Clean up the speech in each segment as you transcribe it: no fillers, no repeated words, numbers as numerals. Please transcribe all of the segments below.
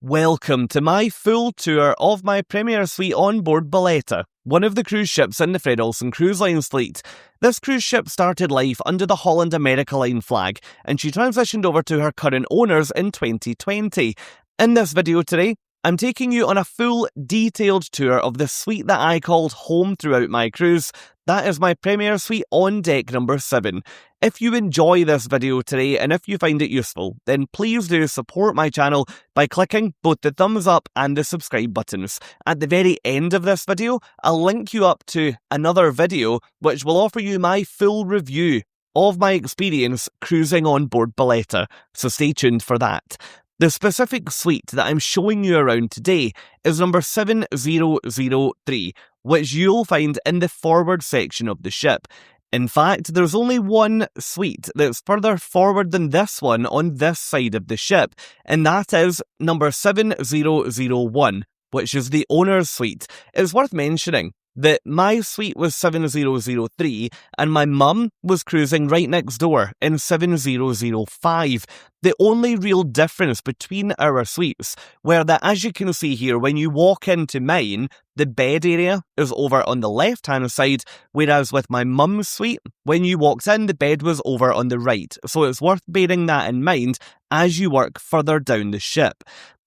Welcome to my full tour of my Premier Suite on board Bolette, one of the cruise ships in the Fred Olsen Cruise Line's fleet. This cruise ship started life under the Holland America Line flag, and she transitioned over to her current owners in 2020. In this video today, I'm taking you on a full, detailed tour of the suite that I called home throughout my cruise. That is my Premier Suite on deck number 7. If you enjoy this video today and if you find it useful, then please do support my channel by clicking both the thumbs up and the subscribe buttons. At the very end of this video, I'll link you up to another video which will offer you my full review of my experience cruising on board Bolette, so stay tuned for that. The specific suite that I'm showing you around today is number 7003, which you'll find in the forward section of the ship. In fact, there's only one suite that's further forward than this one on this side of the ship, and that is number 7001, which is the owner's suite. It's worth mentioning that my suite was 7003 and my mum was cruising right next door in 7005. The only real difference between our suites were that, as you can see here, when you walk into mine, the bed area is over on the left hand side, whereas with my mum's suite, when you walked in, the bed was over on the right. So it's worth bearing that in mind as you work further down the ship.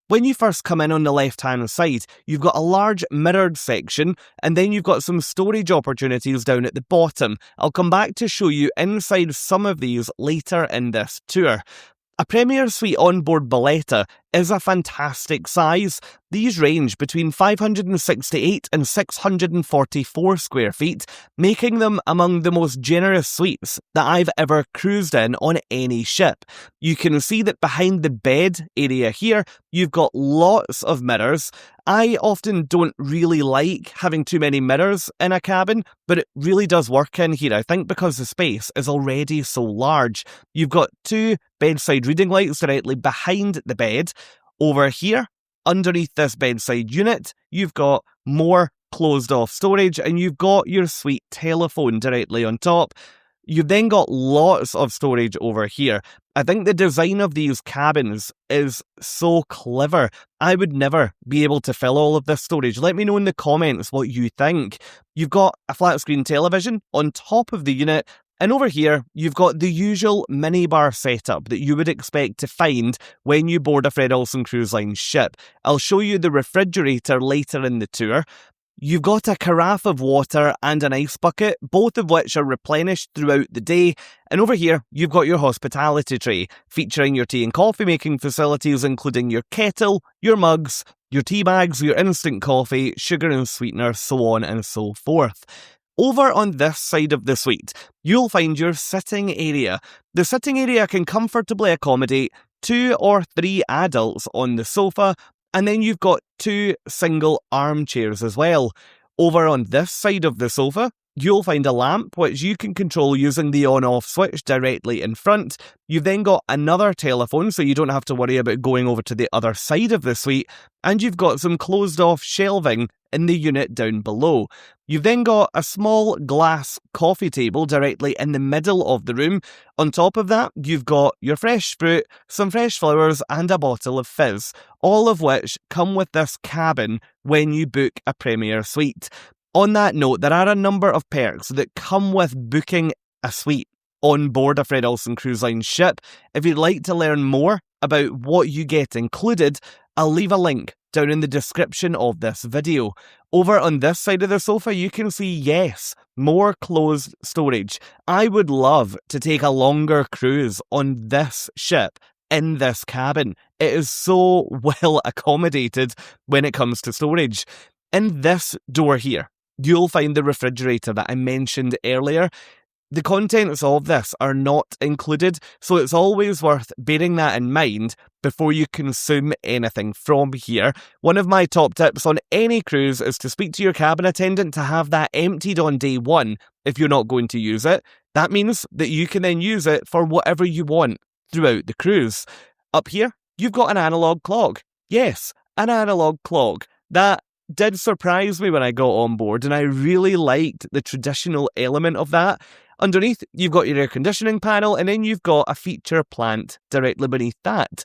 When you first come in on the left-hand side, you've got a large mirrored section, and then you've got some storage opportunities down at the bottom. I'll come back to show you inside some of these later in this tour. A Premier Suite on board Bolette is a fantastic size. These range between 568 and 644 square feet, making them among the most generous suites that I've ever cruised in on any ship. You can see that behind the bed area here, you've got lots of mirrors. I often don't really like having too many mirrors in a cabin, but it really does work in here, I think, because the space is already so large. You've got 2 bedside reading lights directly behind the bed. Over here, underneath this bedside unit, you've got more closed off storage, and you've got your suite telephone directly on top. You've then got lots of storage over here. I think the design of these cabins is so clever. I would never be able to fill all of this storage. Let me know in the comments what you think. You've got a flat screen television on top of the unit, and over here, you've got the usual minibar setup that you would expect to find when you board a Fred Olsen Cruise Line ship. I'll show you the refrigerator later in the tour. You've got a carafe of water and an ice bucket, both of which are replenished throughout the day. And over here, you've got your hospitality tray, featuring your tea and coffee making facilities, including your kettle, your mugs, your tea bags, your instant coffee, sugar and sweetener, so on and so forth. Over on this side of the suite, you'll find your sitting area. The sitting area can comfortably accommodate 2 or 3 adults on the sofa, and then you've got 2 single armchairs as well. Over on this side of the sofa, you'll find a lamp which you can control using the on-off switch directly in front. You've then got another telephone, so you don't have to worry about going over to the other side of the suite, and you've got some closed-off shelving in the unit down below. You've then got a small glass coffee table directly in the middle of the room. On top of that, you've got your fresh fruit, some fresh flowers, and a bottle of fizz, all of which come with this cabin when you book a Premier Suite. On that note, there are a number of perks that come with booking a suite on board a Fred Olsen Cruise Line ship. If you'd like to learn more about what you get included, I'll leave a link down in the description of this video. Over on this side of the sofa, you can see, yes, more closed storage. I would love to take a longer cruise on this ship in this cabin. It is so well accommodated when it comes to storage. In this door here, you'll find the refrigerator that I mentioned earlier. The contents of this are not included, so it's always worth bearing that in mind before you consume anything from here. One of my top tips on any cruise is to speak to your cabin attendant to have that emptied on day 1 if you're not going to use it. That means that you can then use it for whatever you want throughout the cruise. Up here, you've got an analog clock. Yes, an analog clock. That did surprise me when I got on board, and I really liked the traditional element of that. Underneath, you've got your air conditioning panel, and then you've got a feature plant directly beneath that.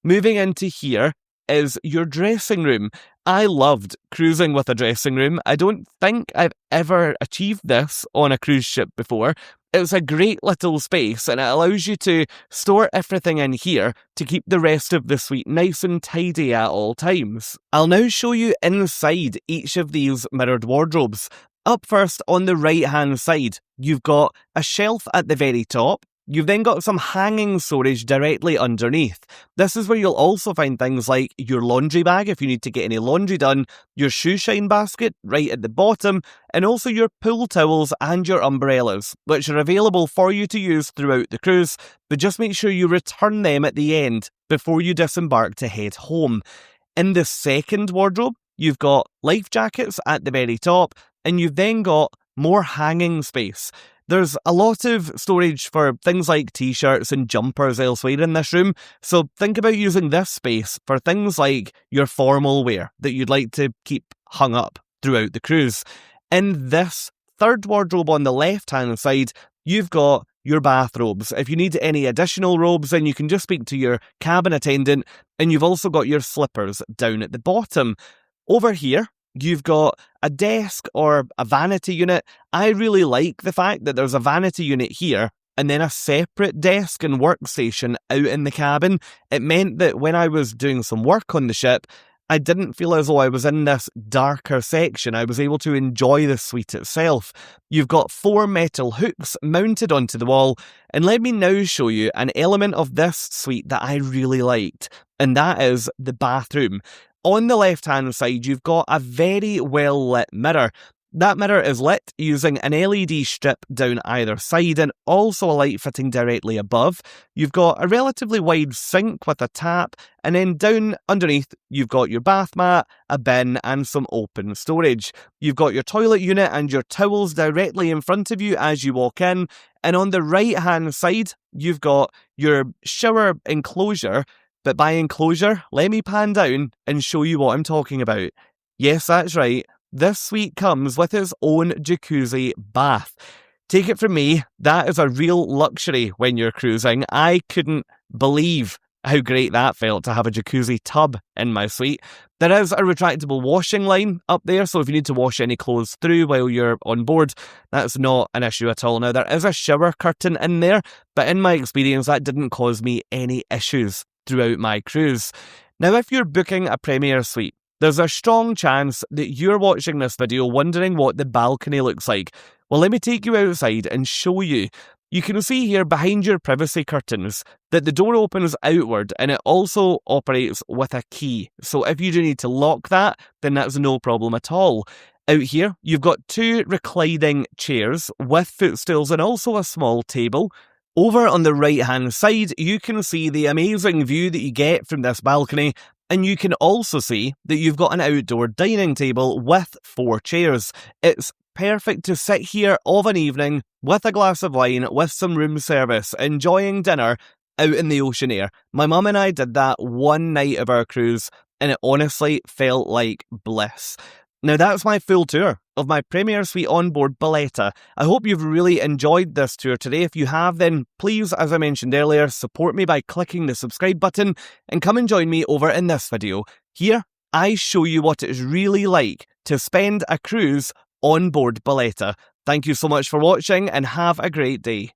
Moving into here, is your dressing room. I loved cruising with a dressing room. I don't think I've ever achieved this on a cruise ship before. It's a great little space and it allows you to store everything in here to keep the rest of the suite nice and tidy at all times. I'll now show you inside each of these mirrored wardrobes. Up first, on the right hand side, you've got a shelf at the very top. You've then got some hanging storage directly underneath. This is where you'll also find things like your laundry bag if you need to get any laundry done, your shoe shine basket right at the bottom, and also your pool towels and your umbrellas, which are available for you to use throughout the cruise, but just make sure you return them at the end before you disembark to head home. In the second wardrobe, you've got life jackets at the very top, and you've then got more hanging space. There's a lot of storage for things like t-shirts and jumpers elsewhere in this room, so think about using this space for things like your formal wear that you'd like to keep hung up throughout the cruise. In this third wardrobe on the left-hand side, you've got your bathrobes. If you need any additional robes, then you can just speak to your cabin attendant, and you've also got your slippers down at the bottom. Over here, you've got a desk or a vanity unit. I really like the fact that there's a vanity unit here and then a separate desk and workstation out in the cabin. It meant that when I was doing some work on the ship, I didn't feel as though I was in this darker section. I was able to enjoy the suite itself. You've got 4 metal hooks mounted onto the wall, and let me now show you an element of this suite that I really liked, and that is the bathroom. On the left-hand side, you've got a very well-lit mirror. That mirror is lit using an LED strip down either side and also a light fitting directly above. You've got a relatively wide sink with a tap, and then down underneath, you've got your bath mat, a bin, and some open storage. You've got your toilet unit and your towels directly in front of you as you walk in, and on the right-hand side, you've got your shower enclosure. But by enclosure, let me pan down and show you what I'm talking about. Yes, that's right. This suite comes with its own jacuzzi bath. Take it from me, that is a real luxury when you're cruising. I couldn't believe how great that felt to have a jacuzzi tub in my suite. There is a retractable washing line up there, so if you need to wash any clothes through while you're on board, that's not an issue at all. Now, there is a shower curtain in there, but in my experience, that didn't cause me any issues throughout my cruise. Now, if you're booking a Premier suite, there's a strong chance that you're watching this video wondering what the balcony looks like. Well, let me take you outside and show you. You can see here behind your privacy curtains that the door opens outward and it also operates with a key. So if you do need to lock that, then that's no problem at all. Out here, you've got 2 reclining chairs with footstools and also a small table. Over on the right-hand side, you can see the amazing view that you get from this balcony, and you can also see that you've got an outdoor dining table with 4 chairs. It's perfect to sit here of an evening with a glass of wine, with some room service, enjoying dinner out in the ocean air. My mum and I did that one night of our cruise, and it honestly felt like bliss. Now, that's my full tour of my Premier Suite on board Bolette. I hope you've really enjoyed this tour today. If you have, then please, as I mentioned earlier, support me by clicking the subscribe button and come and join me over in this video. Here, I show you what it's really like to spend a cruise on board Bolette. Thank you so much for watching and have a great day.